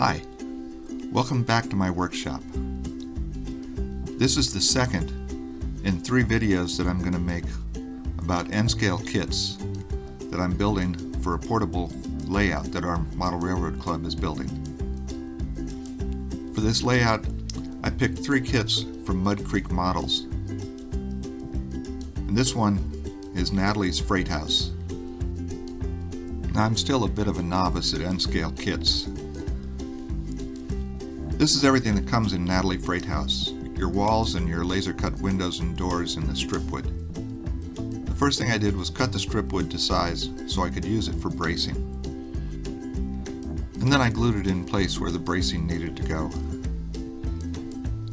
Hi, welcome back to my workshop. This is the second in 3 videos that I'm going to make about N-scale kits that I'm building for a portable layout that our Model Railroad Club is building. For this layout, I picked 3 kits from Mud Creek Models. And this one is Natalie's Freight House. Now, I'm still a bit of a novice at N-scale kits. This is everything that comes in Natalie Freight House. Your walls and your laser cut windows and doors in the strip wood. The first thing I did was cut the strip wood to size so I could use it for bracing. And then I glued it in place where the bracing needed to go.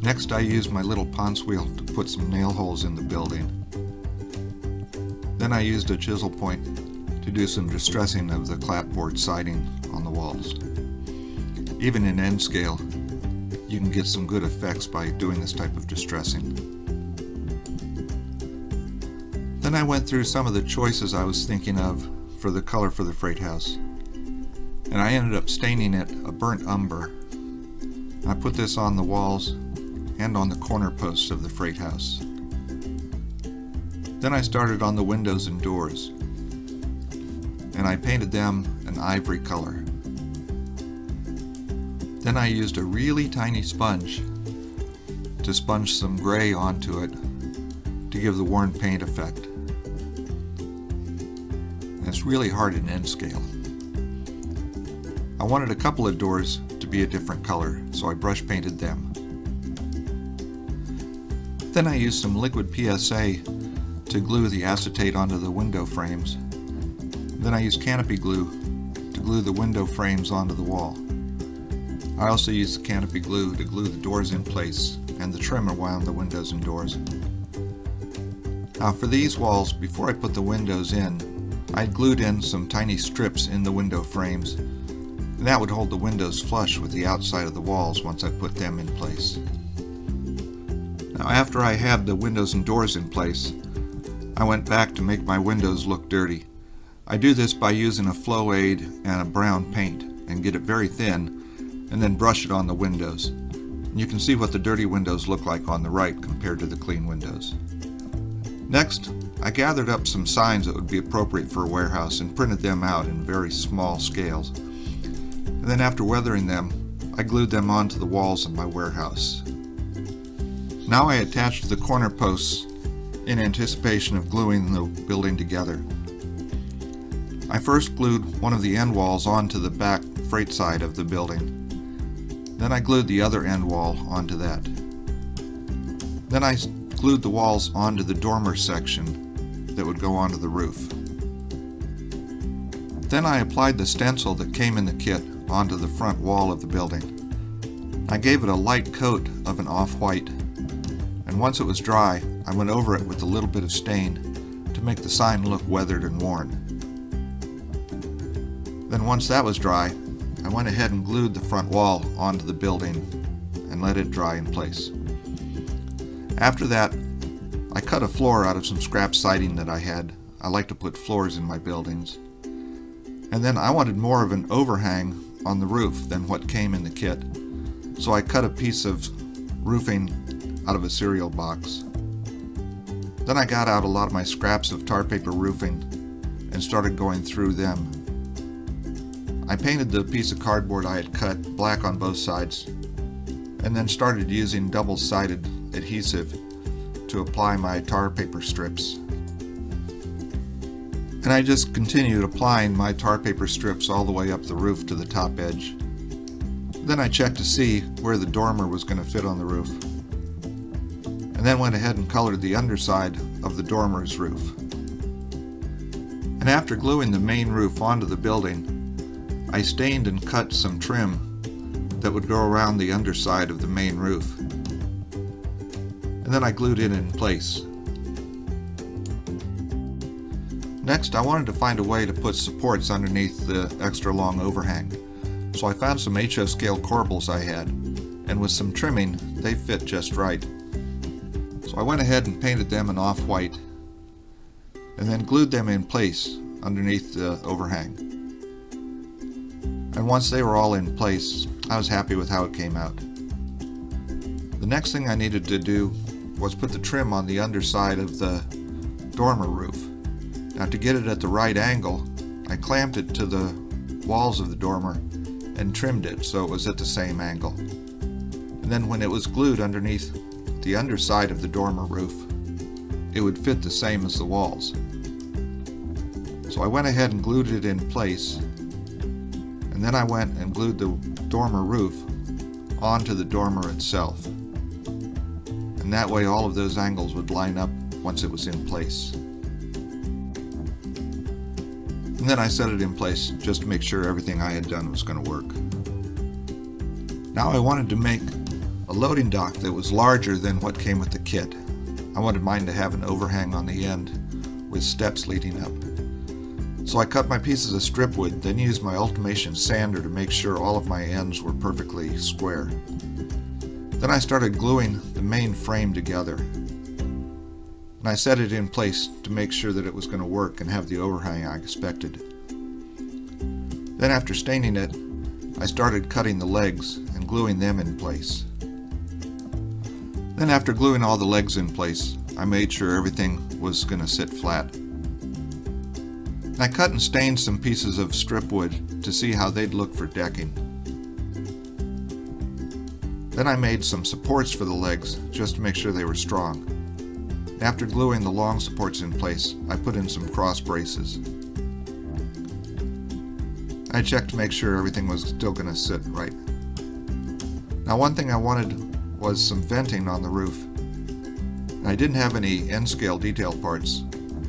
Next, I used my little Ponce wheel to put some nail holes in the building. Then I used a chisel point to do some distressing of the clapboard siding on the walls. Even in N-scale, you can get some good effects by doing this type of distressing. Then I went through some of the choices I was thinking of for the color for the freight house, and I ended up staining it a burnt umber. I put this on the walls and on the corner posts of the freight house. Then I started on the windows and doors, and I painted them an ivory color. Then I used a really tiny sponge to sponge some gray onto it to give the worn paint effect. And it's really hard in N-scale. I wanted a couple of doors to be a different color, so I brush painted them. Then I used some liquid PSA to glue the acetate onto the window frames. Then I used canopy glue to glue the window frames onto the wall. I also used the canopy glue to glue the doors in place and the trim around the windows and doors. Now for these walls, before I put the windows in, I glued in some tiny strips in the window frames, and that would hold the windows flush with the outside of the walls once I put them in place. Now after I had the windows and doors in place, I went back to make my windows look dirty. I do this by using a flow aid and a brown paint and get it very thin, and then brush it on the windows. And you can see what the dirty windows look like on the right compared to the clean windows. Next, I gathered up some signs that would be appropriate for a warehouse and printed them out in very small scales. And then after weathering them, I glued them onto the walls of my warehouse. Now I attached the corner posts in anticipation of gluing the building together. I first glued one of the end walls onto the back freight side of the building. Then I glued the other end wall onto that. Then I glued the walls onto the dormer section that would go onto the roof. Then I applied the stencil that came in the kit onto the front wall of the building. I gave it a light coat of an off-white, and once it was dry, I went over it with a little bit of stain to make the sign look weathered and worn. Then once that was dry, I went ahead and glued the front wall onto the building and let it dry in place. After that, I cut a floor out of some scrap siding that I had. I like to put floors in my buildings. And then I wanted more of an overhang on the roof than what came in the kit, so I cut a piece of roofing out of a cereal box. Then I got out a lot of my scraps of tar paper roofing and started going through them. I painted the piece of cardboard I had cut black on both sides, and then started using double-sided adhesive to apply my tar paper strips. And I just continued applying my tar paper strips all the way up the roof to the top edge. Then I checked to see where the dormer was going to fit on the roof, and then went ahead and colored the underside of the dormer's roof. And after gluing the main roof onto the building, I stained and cut some trim that would go around the underside of the main roof. And then I glued it in place. Next, I wanted to find a way to put supports underneath the extra long overhang. So I found some HO scale corbels I had, and with some trimming, they fit just right. So I went ahead and painted them an off-white, and then glued them in place underneath the overhang. And once they were all in place, I was happy with how it came out. The next thing I needed to do was put the trim on the underside of the dormer roof. Now, to get it at the right angle, I clamped it to the walls of the dormer and trimmed it so it was at the same angle. And then when it was glued underneath the underside of the dormer roof, it would fit the same as the walls. So I went ahead and glued it in place, and then I went and glued the dormer roof onto the dormer itself. And that way all of those angles would line up once it was in place. And then I set it in place just to make sure everything I had done was going to work. Now I wanted to make a loading dock that was larger than what came with the kit. I wanted mine to have an overhang on the end with steps leading up. So I cut my pieces of strip wood, then used my Ultimation sander to make sure all of my ends were perfectly square. Then I started gluing the main frame together. And I set it in place to make sure that it was going to work and have the overhang I expected. Then after staining it, I started cutting the legs and gluing them in place. Then after gluing all the legs in place, I made sure everything was going to sit flat. And I cut and stained some pieces of strip wood to see how they'd look for decking. Then I made some supports for the legs just to make sure they were strong. After gluing the long supports in place, I put in some cross braces. I checked to make sure everything was still going to sit right. Now, one thing I wanted was some venting on the roof. And I didn't have any N-scale detail parts,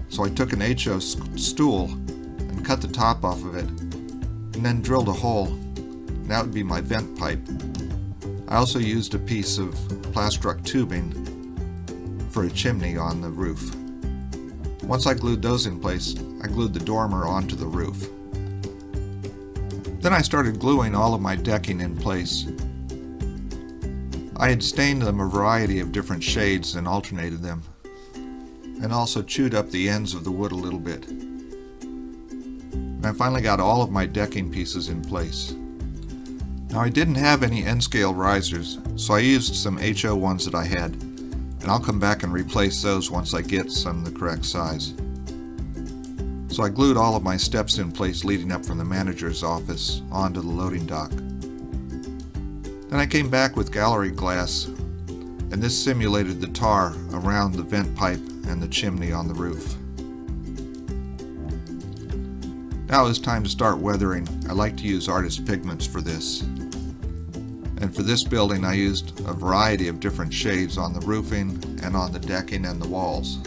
so I took an HO stool and cut the top off of it, and then drilled a hole, and that would be my vent pipe. I also used a piece of plastruck tubing for a chimney on the roof. Once I glued those in place, I glued the dormer onto the roof. Then I started gluing all of my decking in place. I had stained them a variety of different shades and alternated them, and also chewed up the ends of the wood a little bit. And I finally got all of my decking pieces in place. Now, I didn't have any N-scale risers, so I used some HO ones that I had, and I'll come back and replace those once I get some the correct size. So I glued all of my steps in place leading up from the manager's office onto the loading dock. Then I came back with gallery glass, and this simulated the tar around the vent pipe and the chimney on the roof. Now it's time to start weathering. I like to use artist pigments for this. And for this building I used a variety of different shades on the roofing and on the decking and the walls.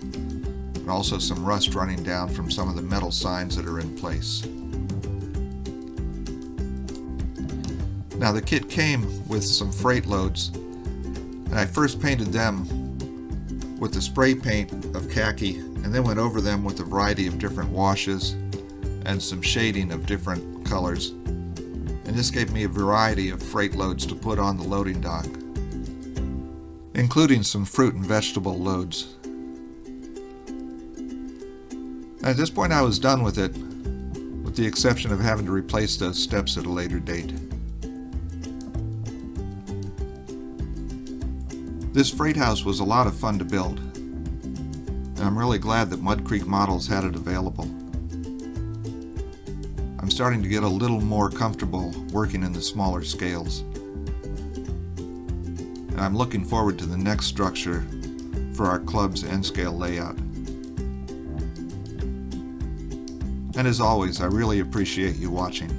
And also some rust running down from some of the metal signs that are in place. Now, the kit came with some freight loads, and I first painted them with the spray paint of khaki, and then went over them with a variety of different washes and some shading of different colors. And this gave me a variety of freight loads to put on the loading dock, including some fruit and vegetable loads. At this point I was done with it, with the exception of having to replace those steps at a later date. This freight house was a lot of fun to build, and I'm really glad that Mud Creek Models had it available. I'm starting to get a little more comfortable working in the smaller scales, and I'm looking forward to the next structure for our club's N-scale layout. And as always, I really appreciate you watching.